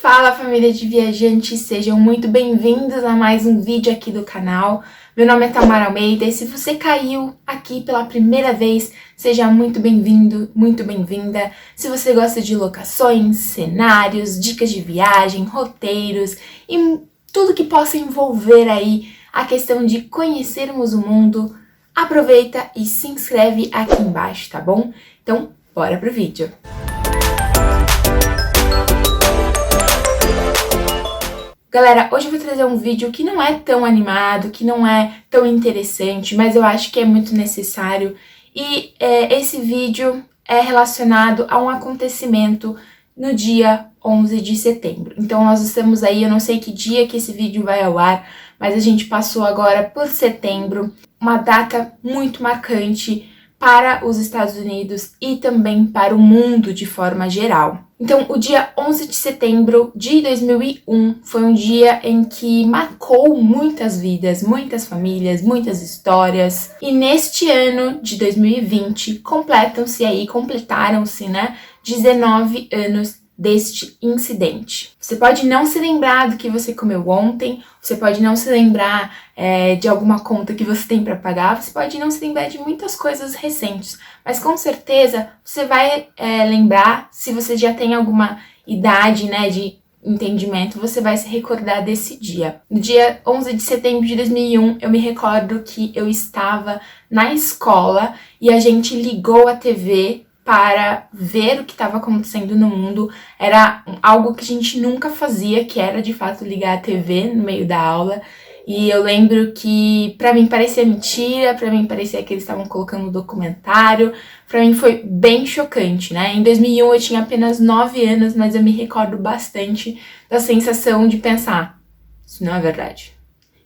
Fala, família de viajantes, sejam muito bem-vindos a mais um vídeo aqui do canal. Meu nome é Tamara Almeida e se você caiu aqui pela primeira vez, seja muito bem-vindo, muito bem-vinda. Se você gosta de locações, cenários, dicas de viagem, roteiros e tudo que possa envolver aí a questão de conhecermos o mundo, aproveita e se inscreve aqui embaixo, tá bom? Então, bora pro vídeo! Galera, hoje eu vou trazer um vídeo que não é tão animado, que não é tão interessante, mas eu acho que é muito necessário. E esse vídeo é relacionado a um acontecimento no dia 11 de setembro. Então nós estamos aí, eu não sei que dia que esse vídeo vai ao ar, mas a gente passou agora por setembro, uma data muito marcante para os Estados Unidos e também para o mundo de forma geral. Então, o dia 11 de setembro de 2001 foi um dia em que marcou muitas vidas, muitas famílias, muitas histórias. E neste ano de 2020, completaram-se, 19 anos deste incidente. Você pode não se lembrar do que você comeu ontem, você pode não se lembrar de alguma conta que você tem para pagar, você pode não se lembrar de muitas coisas recentes, mas com certeza você vai lembrar, se você já tem alguma idade, de entendimento, você vai se recordar desse dia. No dia 11 de setembro de 2001, eu me recordo que eu estava na escola e a gente ligou a TV para ver o que estava acontecendo no mundo. Era algo que a gente nunca fazia, que era de fato ligar a TV no meio da aula. E eu lembro que pra mim parecia mentira, pra mim parecia que eles estavam colocando um documentário. Pra mim foi bem chocante, Em 2001 eu tinha apenas 9 anos, mas eu me recordo bastante da sensação de pensar, isso não é verdade.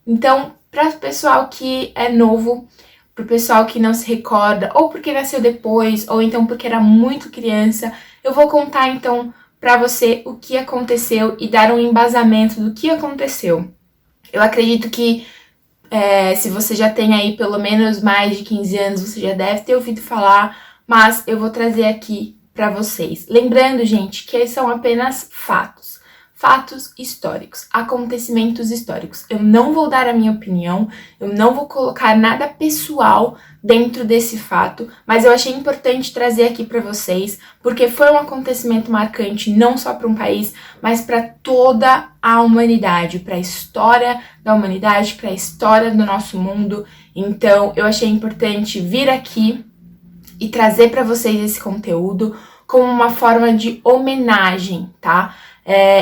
Então, para o pessoal que é novo, pro pessoal que não se recorda, ou porque nasceu depois, ou então porque era muito criança, eu vou contar então pra você o que aconteceu e dar um embasamento do que aconteceu. Eu acredito que se você já tem aí pelo menos mais de 15 anos, você já deve ter ouvido falar, mas eu vou trazer aqui pra vocês. Lembrando, gente, que são apenas fatos. Fatos históricos, acontecimentos históricos. Eu não vou dar a minha opinião, eu não vou colocar nada pessoal dentro desse fato, mas eu achei importante trazer aqui para vocês, porque foi um acontecimento marcante não só para um país, mas para toda a humanidade, para a história da humanidade, para a história do nosso mundo. Então, eu achei importante vir aqui e trazer para vocês esse conteúdo como uma forma de homenagem, tá?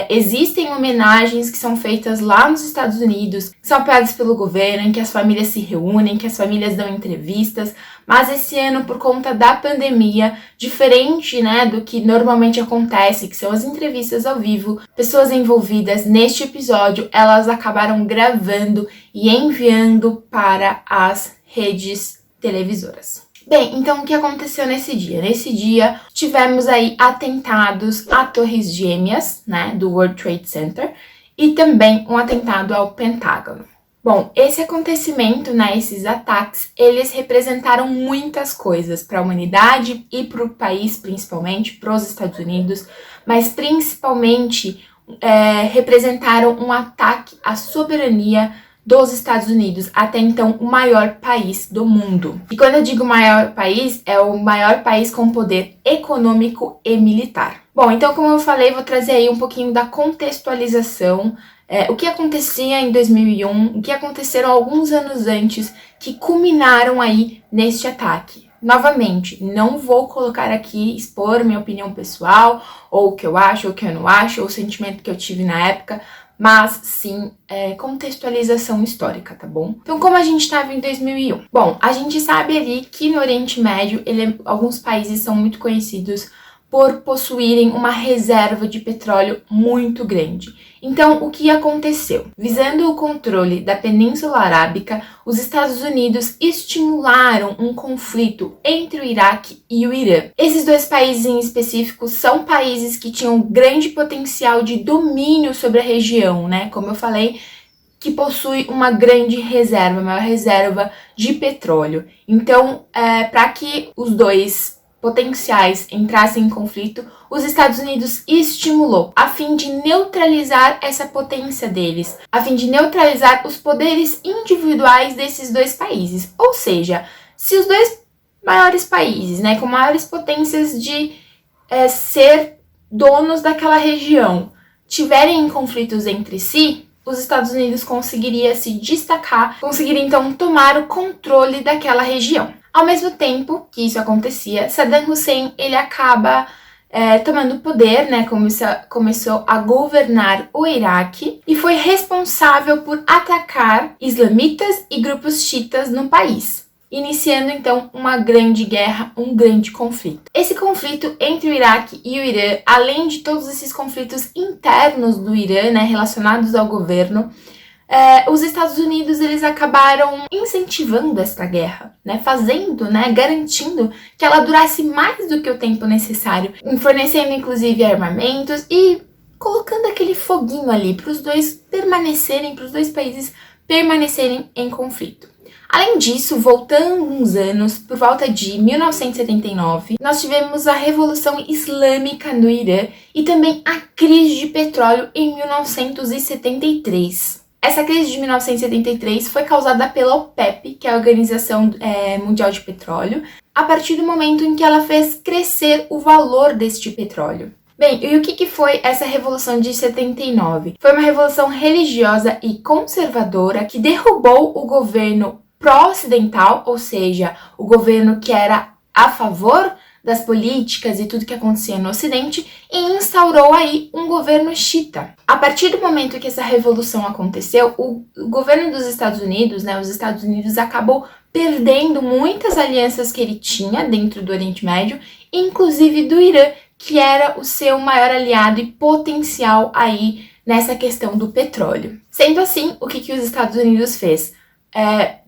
Existem homenagens que são feitas lá nos Estados Unidos, que são apoiadas pelo governo, em que as famílias se reúnem, que as famílias dão entrevistas, mas esse ano, por conta da pandemia, diferente, do que normalmente acontece, que são as entrevistas ao vivo, pessoas envolvidas neste episódio, elas acabaram gravando e enviando para as redes televisoras. Bem, então o que aconteceu nesse dia? Nesse dia tivemos aí atentados a Torres Gêmeas, do World Trade Center, e também um atentado ao Pentágono. Bom, esse acontecimento, esses ataques, eles representaram muitas coisas para a humanidade e para o país, principalmente, para os Estados Unidos, mas principalmente representaram um ataque à soberania dos Estados Unidos, até então o maior país do mundo. E quando eu digo maior país, é o maior país com poder econômico e militar. Bom, então como eu falei, vou trazer aí um pouquinho da contextualização, o que acontecia em 2001, o que aconteceram alguns anos antes, que culminaram aí neste ataque. Novamente, não vou colocar aqui, expor minha opinião pessoal, ou o que eu acho, ou o que eu não acho, ou o sentimento que eu tive na época, mas sim contextualização histórica, tá bom? Então, como a gente estava em 2001? Bom, a gente sabe ali que no Oriente Médio, alguns países são muito conhecidos por possuírem uma reserva de petróleo muito grande. Então, o que aconteceu? Visando o controle da Península Arábica, os Estados Unidos estimularam um conflito entre o Iraque e o Irã. Esses dois países em específico são países que tinham grande potencial de domínio sobre a região, Como eu falei, que possui uma grande reserva, maior reserva de petróleo. Então, para que os dois potenciais entrassem em conflito, os Estados Unidos estimulou, a fim de neutralizar essa potência deles, a fim de neutralizar os poderes individuais desses dois países. Ou seja, se os dois maiores países, né, com maiores potências de ser donos daquela região, tiverem conflitos entre si, os Estados Unidos conseguiria se destacar, conseguiria então tomar o controle daquela região. Ao mesmo tempo que isso acontecia, Saddam Hussein ele acaba tomando poder, né, começou a governar o Iraque e foi responsável por atacar islamitas e grupos xiitas no país, iniciando então uma grande guerra, um grande conflito. Esse conflito entre o Iraque e o Irã, além de todos esses conflitos internos do Irã, né, relacionados ao governo, os Estados Unidos eles acabaram incentivando esta guerra, né, fazendo, né, garantindo que ela durasse mais do que o tempo necessário, fornecendo inclusive armamentos e colocando aquele foguinho ali para os dois países permanecerem em conflito. Além disso, voltando uns anos, por volta de 1979, nós tivemos a Revolução Islâmica no Irã e também a crise de petróleo em 1973. Essa crise de 1973 foi causada pela OPEP, que é a Organização Mundial de Petróleo, a partir do momento em que ela fez crescer o valor deste petróleo. Bem, e o que foi essa Revolução de 79? Foi uma revolução religiosa e conservadora que derrubou o governo pró-ocidental, ou seja, o governo que era a favor das políticas e tudo que acontecia no Ocidente, e instaurou aí um governo xiita. A partir do momento que essa revolução aconteceu, o governo dos Estados Unidos, né, os Estados Unidos acabou perdendo muitas alianças que ele tinha dentro do Oriente Médio, inclusive do Irã, que era o seu maior aliado e potencial aí nessa questão do petróleo. Sendo assim, o que os Estados Unidos fez?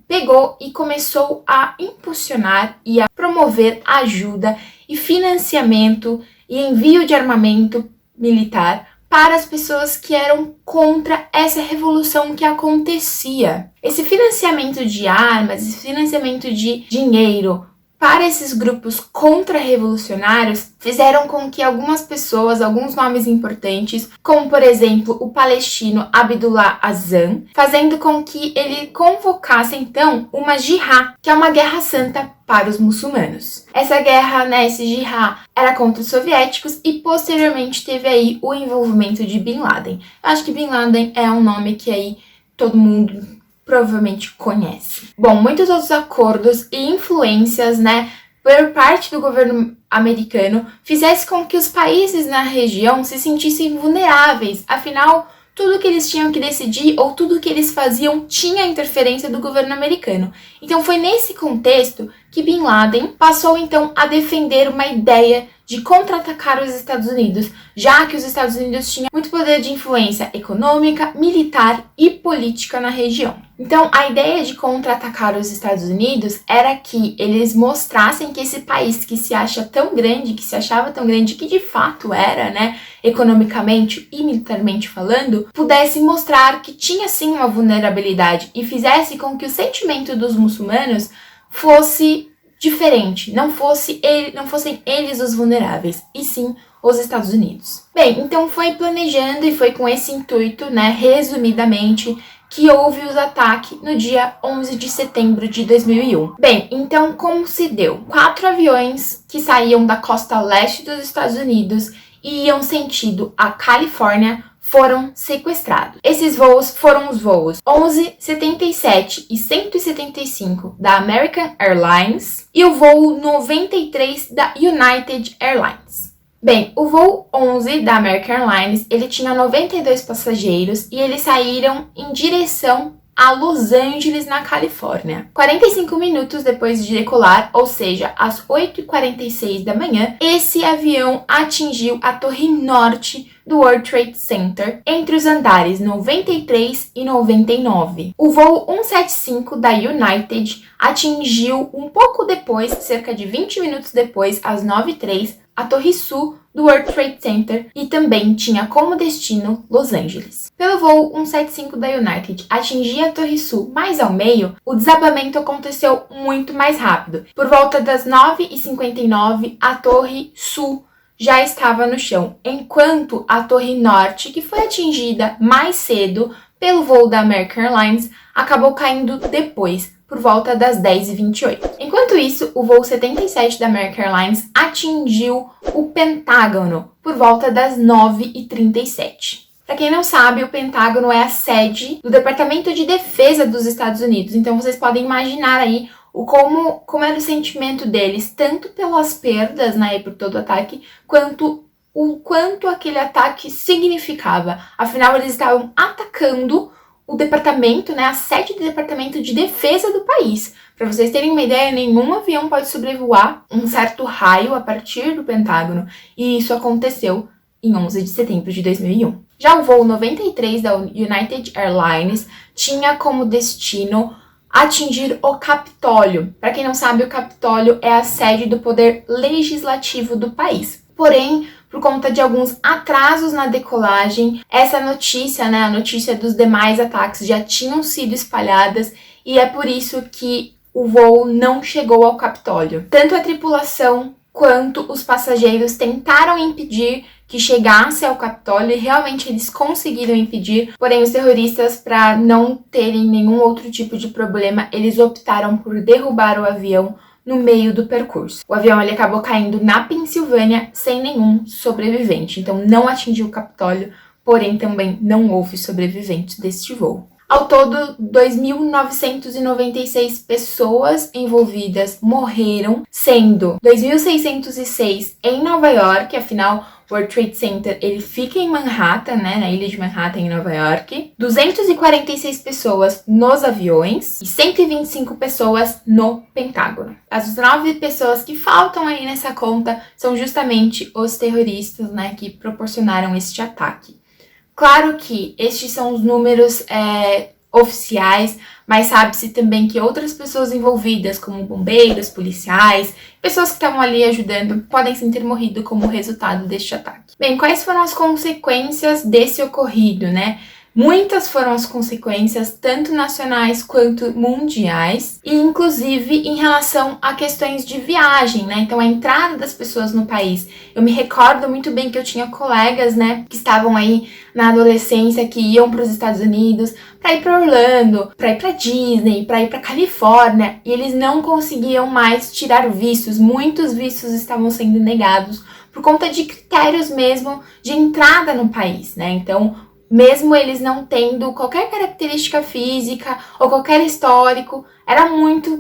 Pegou e começou a impulsionar e a promover ajuda e financiamento e envio de armamento militar para as pessoas que eram contra essa revolução que acontecia. Esse financiamento de armas, esse financiamento de dinheiro para esses grupos contra-revolucionários fizeram com que algumas pessoas, alguns nomes importantes, como por exemplo o palestino Abdullah Azzam, fazendo com que ele convocasse então uma jihad, que é uma guerra santa para os muçulmanos. Essa guerra, né, esse jihad, era contra os soviéticos e posteriormente teve aí o envolvimento de Bin Laden. Eu acho que Bin Laden é um nome que aí todo mundo provavelmente conhece. Bom, muitos outros acordos e influências, né, por parte do governo americano fizesse com que os países na região se sentissem vulneráveis. Afinal, tudo que eles tinham que decidir ou tudo que eles faziam tinha interferência do governo americano. Então foi nesse contexto que Bin Laden passou então a defender uma ideia de contra-atacar os Estados Unidos, já que os Estados Unidos tinham muito poder de influência econômica, militar e política na região. Então, a ideia de contra-atacar os Estados Unidos era que eles mostrassem que esse país que se acha tão grande, que se achava tão grande, que de fato era, né, economicamente e militarmente falando, pudesse mostrar que tinha sim uma vulnerabilidade e fizesse com que o sentimento dos muçulmanos fosse diferente, não fossem eles os vulneráveis, e sim os Estados Unidos. Bem, então foi planejando e foi com esse intuito, né, resumidamente, que houve os ataques no dia 11 de setembro de 2001. Bem, então como se deu? 4 aviões que saíam da costa leste dos Estados Unidos e iam sentido a Califórnia foram sequestrados. Esses voos foram os voos 11, 77 e 175 da American Airlines e o voo 93 da United Airlines. Bem, o voo 11 da American Airlines, ele tinha 92 passageiros e eles saíram em direção a Los Angeles, na Califórnia. 45 minutos depois de decolar, ou seja, às 8h46 da manhã, esse avião atingiu a torre norte do World Trade Center, entre os andares 93 e 99. O voo 175 da United atingiu um pouco depois, cerca de 20 minutos depois, às 9h03, a torre sul do World Trade Center e também tinha como destino Los Angeles. Pelo voo 175 da United atingir a torre sul mais ao meio, o desabamento aconteceu muito mais rápido. Por volta das 9h59, a torre sul já estava no chão, enquanto a Torre Norte, que foi atingida mais cedo pelo voo da American Airlines, acabou caindo depois, por volta das 10h28. Enquanto isso, o voo 77 da American Airlines atingiu o Pentágono por volta das 9h37. Para quem não sabe, o Pentágono é a sede do Departamento de Defesa dos Estados Unidos, então vocês podem imaginar aí como era o sentimento deles, tanto pelas perdas, né, e por todo o ataque, quanto o quanto aquele ataque significava. Afinal, eles estavam atacando o departamento, né, a sede do Departamento de Defesa do país. Para vocês terem uma ideia, nenhum avião pode sobrevoar um certo raio a partir do Pentágono, e isso aconteceu em 11 de setembro de 2001. Já o voo 93 da United Airlines tinha como destino atingir o Capitólio. Para quem não sabe, o Capitólio é a sede do poder legislativo do país. Porém, por conta de alguns atrasos na decolagem, essa notícia, né, a notícia dos demais ataques já tinham sido espalhadas e é por isso que o voo não chegou ao Capitólio. Tanto a tripulação quanto os passageiros tentaram impedir que chegasse ao Capitólio e realmente eles conseguiram impedir, porém os terroristas, para não terem nenhum outro tipo de problema, eles optaram por derrubar o avião no meio do percurso. O avião ele acabou caindo na Pensilvânia sem nenhum sobrevivente, então não atingiu o Capitólio, porém também não houve sobreviventes deste voo. Ao todo, 2.996 pessoas envolvidas morreram, sendo 2.606 em Nova York, afinal, o World Trade Center ele fica em Manhattan, né, na ilha de Manhattan, em Nova York. 246 pessoas nos aviões e 125 pessoas no Pentágono. As 9 pessoas que faltam aí nessa conta são justamente os terroristas, né, que proporcionaram este ataque. Claro que estes são os números oficiais, mas sabe-se também que outras pessoas envolvidas, como bombeiros, policiais, pessoas que estavam ali ajudando, podem sim ter morrido como resultado deste ataque. Bem, quais foram as consequências desse ocorrido, né? Muitas foram as consequências, tanto nacionais quanto mundiais, e inclusive em relação a questões de viagem, né? Então, a entrada das pessoas no país. Eu me recordo muito bem que eu tinha colegas, né, que estavam aí na adolescência, que iam para os Estados Unidos para ir para Orlando, para ir para Disney, para ir para Califórnia, e eles não conseguiam mais tirar vistos. Muitos vistos estavam sendo negados por conta de critérios mesmo de entrada no país, né? Então, mesmo eles não tendo qualquer característica física ou qualquer histórico,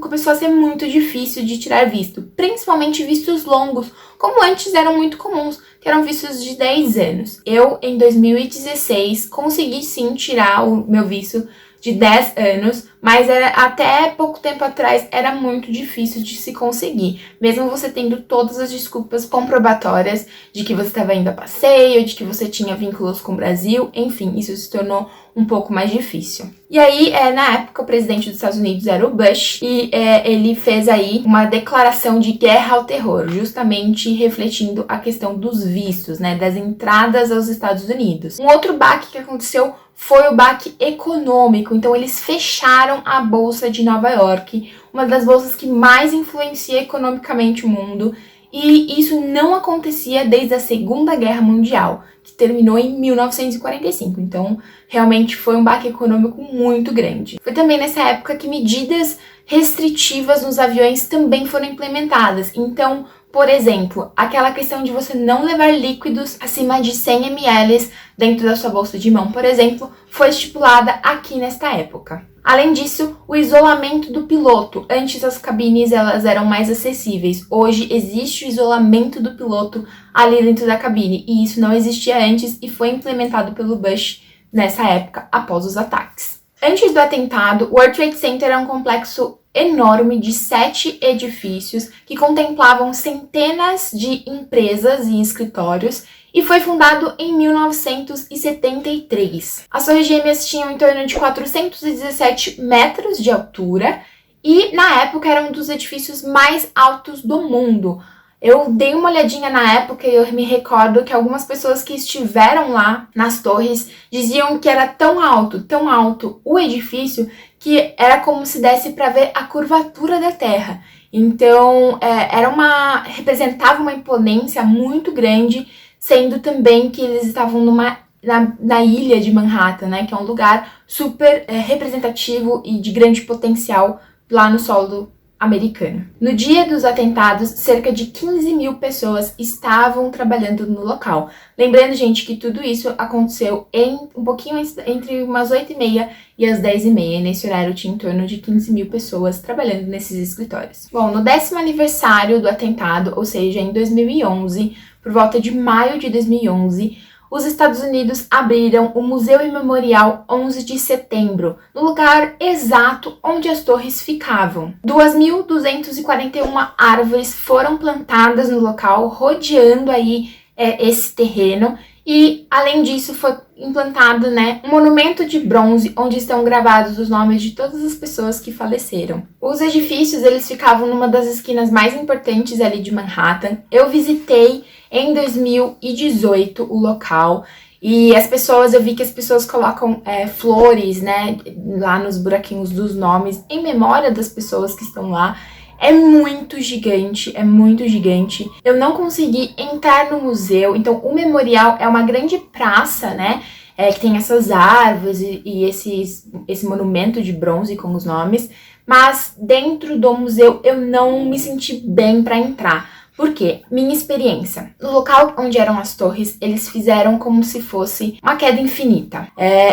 começou a ser muito difícil de tirar visto, principalmente vistos longos, como antes eram muito comuns, que eram vistos de 10 anos. Eu, em 2016, consegui sim tirar o meu visto de 10 anos, mas até pouco tempo atrás era muito difícil de se conseguir, mesmo você tendo todas as desculpas comprobatórias de que você estava indo a passeio, de que você tinha vínculos com o Brasil, enfim, isso se tornou um pouco mais difícil. E aí, na época, o presidente dos Estados Unidos era o Bush, e ele fez aí uma declaração de guerra ao terror, justamente refletindo a questão dos vistos, né, das entradas aos Estados Unidos. Um outro baque que aconteceu foi o baque econômico, então eles fecharam a Bolsa de Nova York, uma das bolsas que mais influencia economicamente o mundo, e isso não acontecia desde a Segunda Guerra Mundial, que terminou em 1945, então realmente foi um baque econômico muito grande. Foi também nessa época que medidas restritivas nos aviões também foram implementadas, então, por exemplo, aquela questão de você não levar líquidos acima de 100 ml dentro da sua bolsa de mão, por exemplo, foi estipulada aqui nesta época. Além disso, o isolamento do piloto. Antes as cabines elas eram mais acessíveis. Hoje existe o isolamento do piloto ali dentro da cabine, e isso não existia antes e foi implementado pelo Bush nessa época, após os ataques. Antes do atentado, o World Trade Center é um complexo enorme de 7 edifícios que contemplavam centenas de empresas e escritórios e foi fundado em 1973. As Torres Gêmeas tinham em torno de 417 metros de altura e, na época, era um dos edifícios mais altos do mundo. Eu dei uma olhadinha na época e eu me recordo que algumas pessoas que estiveram lá nas torres diziam que era tão alto o edifício, que era como se desse para ver a curvatura da Terra. Então, representava uma imponência muito grande, sendo também que eles estavam na ilha de Manhattan, né, que é um lugar super representativo e de grande potencial lá no solo americano. No dia dos atentados, cerca de 15 mil pessoas estavam trabalhando no local. Lembrando, gente, que tudo isso aconteceu um pouquinho entre umas 8h30 e as 10h30. Nesse horário tinha em torno de 15 mil pessoas trabalhando nesses escritórios. Bom, no 10º aniversário do atentado, ou seja, em 2011, por volta de maio de 2011, os Estados Unidos abriram o Museu e Memorial 11 de Setembro, no lugar exato onde as torres ficavam. 2.241 árvores foram plantadas no local, rodeando aí esse terreno, e além disso foi implantado, né, um monumento de bronze onde estão gravados os nomes de todas as pessoas que faleceram. Os edifícios, eles ficavam numa das esquinas mais importantes ali de Manhattan. Eu visitei em 2018 o local e eu vi que as pessoas colocam flores, né, lá nos buraquinhos dos nomes em memória das pessoas que estão lá. É muito gigante, é muito gigante. Eu não consegui entrar no museu, então o memorial é uma grande praça, né, que tem essas árvores e esse monumento de bronze com os nomes, mas dentro do museu eu não me senti bem para entrar. Por quê? Minha experiência. No local onde eram as torres, eles fizeram como se fosse uma queda infinita.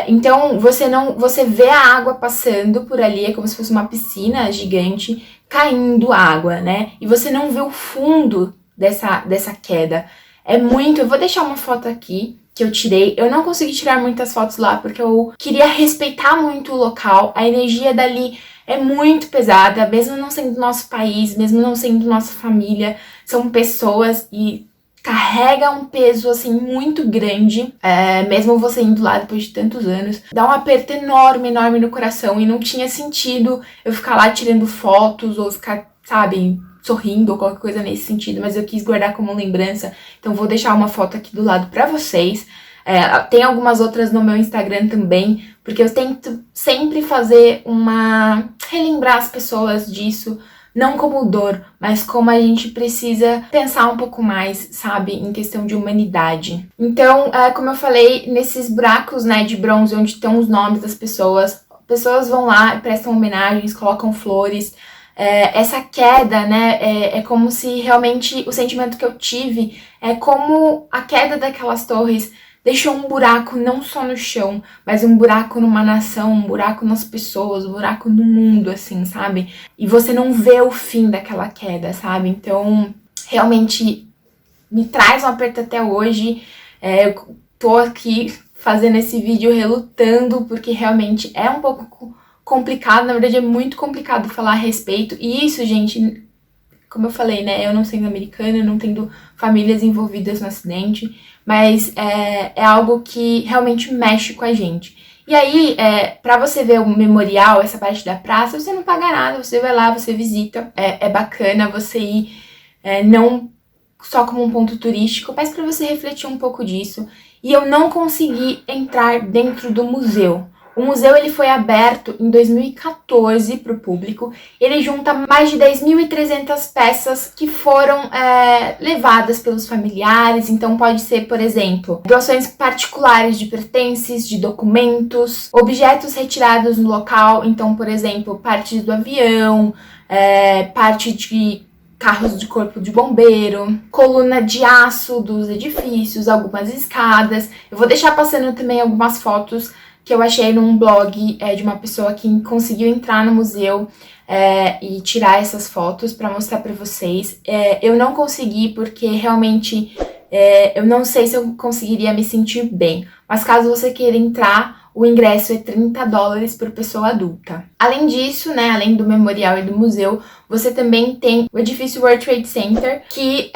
Então, você vê a água passando por ali, é como se fosse uma piscina gigante, caindo água, né? E você não vê o fundo dessa queda. Eu vou deixar uma foto aqui que eu tirei. Eu não consegui tirar muitas fotos lá, porque eu queria respeitar muito o local. A energia dali é muito pesada, mesmo não sendo do nosso país, mesmo não sendo nossa família, são pessoas e carrega um peso, assim, muito grande, mesmo você indo lá depois de tantos anos, dá um aperto enorme, enorme no coração, e não tinha sentido eu ficar lá tirando fotos, ou ficar, sabe, sorrindo, ou qualquer coisa nesse sentido, mas eu quis guardar como lembrança, então vou deixar uma foto aqui do lado pra vocês. Tem algumas outras no meu Instagram também, porque eu tento sempre relembrar as pessoas disso, não como dor, mas como a gente precisa pensar um pouco mais, sabe, em questão de humanidade. Então, como eu falei, nesses buracos, né, de bronze, onde estão os nomes das pessoas vão lá e prestam homenagens, colocam flores. Essa queda, né, é como se realmente o sentimento que eu tive é como a queda daquelas torres deixou um buraco não só no chão, mas um buraco numa nação, um buraco nas pessoas, um buraco no mundo, assim, sabe? E você não vê o fim daquela queda, sabe? Então, realmente me traz um aperto até hoje. Eu tô aqui fazendo esse vídeo relutando, porque realmente é um pouco complicado, na verdade é muito complicado falar a respeito. E isso, gente, como eu falei, né, eu não sendo americana, não tendo famílias envolvidas no acidente, mas é algo que realmente mexe com a gente. E aí, pra você ver o memorial, essa parte da praça, você não paga nada, você vai lá, você visita, é bacana você ir, não só como um ponto turístico, mas pra você refletir um pouco disso. E eu não consegui entrar dentro do museu. O museu ele foi aberto em 2014 para o público. Ele junta mais de 10.300 peças que foram levadas pelos familiares. Então pode ser, por exemplo, doações particulares de pertences, de documentos, objetos retirados no local. Então, por exemplo, partes do avião, parte de carros de corpo de bombeiro, coluna de aço dos edifícios, algumas escadas. Eu vou deixar passando também algumas fotos que eu achei num blog de uma pessoa que conseguiu entrar no museu e tirar essas fotos para mostrar para vocês. Eu não consegui porque realmente eu não sei se eu conseguiria me sentir bem, mas caso você queira entrar, o ingresso é $30 por pessoa adulta. Além disso, né, além do memorial e do museu, você também tem o edifício World Trade Center, que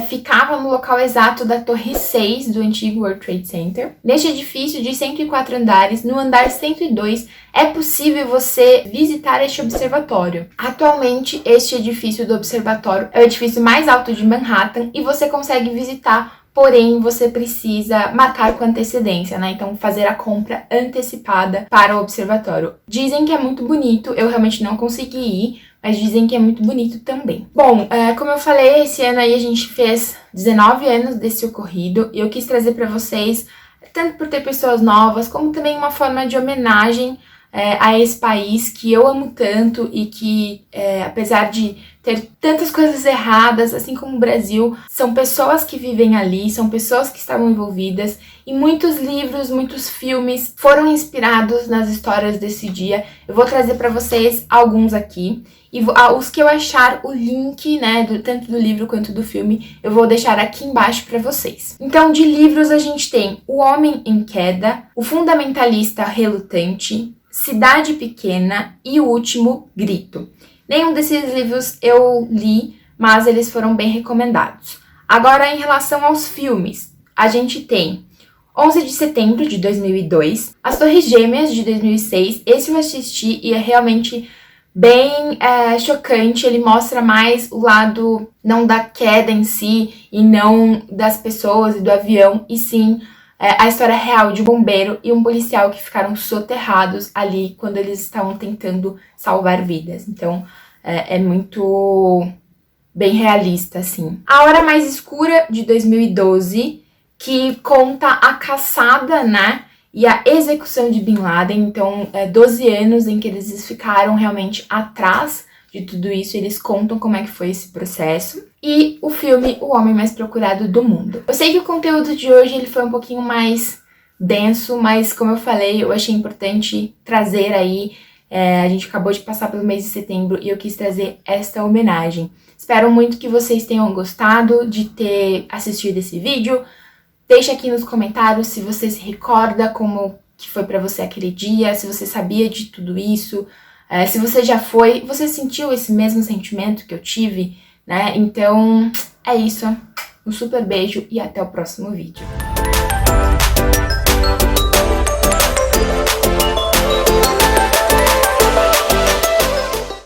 ficava no local exato da Torre 6 do antigo World Trade Center. Neste edifício de 104 andares, no andar 102, é possível você visitar este observatório. Atualmente, este edifício do observatório é o edifício mais alto de Manhattan e você consegue visitar porém você precisa marcar com antecedência, né? Então fazer a compra antecipada para o observatório. Dizem que é muito bonito, eu realmente não consegui ir, mas dizem que é muito bonito também. Bom, como eu falei, esse ano aí a gente fez 19 anos desse ocorrido e eu quis trazer para vocês, tanto por ter pessoas novas, como também uma forma de homenagem a esse país que eu amo tanto e que, apesar de ter tantas coisas erradas, assim como o Brasil, são pessoas que vivem ali, são pessoas que estavam envolvidas e muitos livros, muitos filmes foram inspirados nas histórias desse dia. Eu vou trazer para vocês alguns aqui e os que eu achar o link, né, tanto do livro quanto do filme, eu vou deixar aqui embaixo para vocês. Então, de livros a gente tem O Homem em Queda, O Fundamentalista Relutante, Cidade Pequena e O Último Grito. Nenhum desses livros eu li, mas eles foram bem recomendados. Agora, em relação aos filmes, a gente tem 11 de Setembro, de 2002, As Torres Gêmeas, de 2006. Esse eu assisti e é realmente bem chocante. Ele mostra mais o lado, não da queda em si, e não das pessoas e do avião, e sim a história real de um bombeiro e um policial que ficaram soterrados ali quando eles estavam tentando salvar vidas. Então, é muito bem realista, assim. A Hora Mais Escura, de 2012, que conta a caçada, né, e a execução de Bin Laden. Então, 12 anos em que eles ficaram realmente atrás de tudo isso, eles contam como é que foi esse processo. E o filme O Homem Mais Procurado do Mundo. Eu sei que o conteúdo de hoje ele foi um pouquinho mais denso, mas como eu falei, eu achei importante trazer aí, a gente acabou de passar pelo mês de setembro e eu quis trazer esta homenagem. Espero muito que vocês tenham gostado de ter assistido esse vídeo. Deixa aqui nos comentários se você se recorda como que foi pra você aquele dia, se você sabia de tudo isso, se você já foi, você sentiu esse mesmo sentimento que eu tive, né? Então, é isso. Um super beijo e até o próximo vídeo.